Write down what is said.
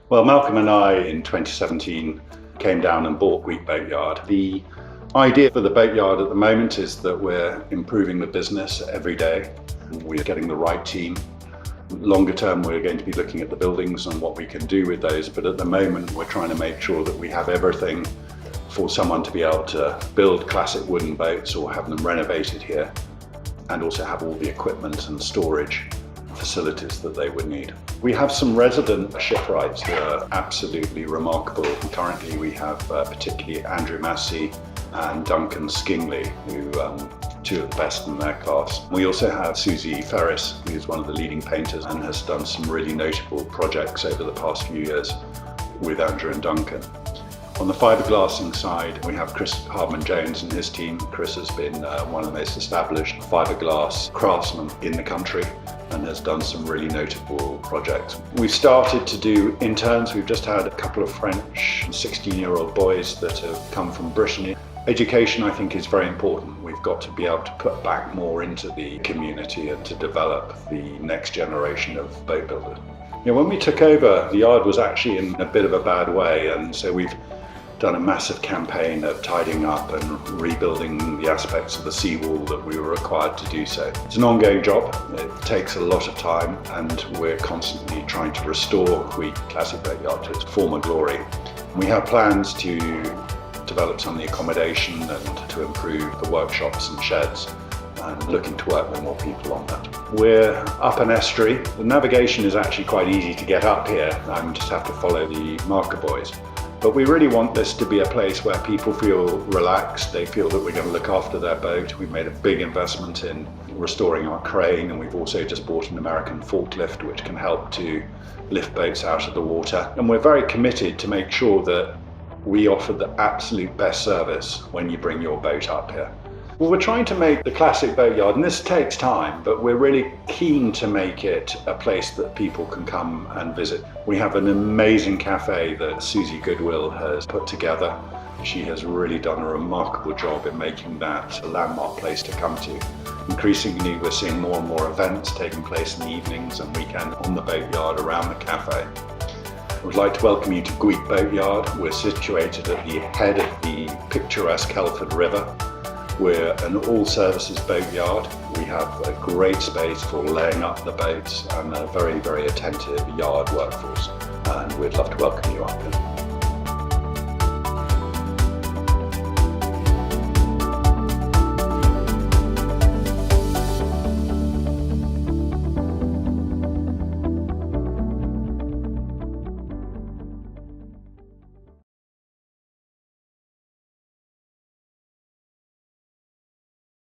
Well, Malcolm and I in 2017 came down and bought Gweek Boatyard. The idea for the boatyard at the moment is that we're improving the business every day. We're getting the right team. Longer term, we're going to be looking at the buildings and what we can do with those, but at the moment we're trying to make sure that we have everything for someone to be able to build classic wooden boats or have them renovated here, and also have all the equipment and storage facilities that they would need. We have some resident shipwrights who are absolutely remarkable. Currently we have particularly Andrew Massey and Duncan Skingley, who two of the best in their class. We also have Susie Ferris, who's one of the leading painters and has done some really notable projects over the past few years with Andrew and Duncan. On the fiberglassing side, we have Chris Hardman-Jones and his team. Chris has been one of the most established fiberglass craftsmen in the country and has done some really notable projects. We've started to do interns. We've just had a couple of French 16-year-old boys that have come from Brittany. Education, I think, is very important. We've got to be able to put back more into the community and to develop the next generation of boat builders. You know, when we took over, the yard was actually in a bit of a bad way, and so we've done a massive campaign of tidying up and rebuilding the aspects of the seawall that we were required to do so. It's an ongoing job, it takes a lot of time, and we're constantly trying to restore Gweek Classic Boatyard to its former glory. We have plans to develop some of the accommodation and to improve the workshops and sheds, and looking to work with more people on that. We're up an estuary. The navigation is actually quite easy to get up here. I just have to follow the marker buoys. But we really want this to be a place where people feel relaxed, they feel that we're going to look after their boat. We've made a big investment in restoring our crane, and we've also just bought an American forklift which can help to lift boats out of the water. And we're very committed to make sure that we offer the absolute best service when you bring your boat up here. Well, we're trying to make the Classic Boatyard, and this takes time, but we're really keen to make it a place that people can come and visit. We have an amazing cafe that Susie Goodwill has put together. She has really done a remarkable job in making that a landmark place to come to. Increasingly, we're seeing more and more events taking place in the evenings and weekends on the boatyard around the cafe. I would like to welcome you to Gweek Boatyard. We're situated at the head of the picturesque Helford River. We're an all-services boatyard. We have a great space for laying up the boats and a very, very attentive yard workforce. And we'd love to welcome you up here.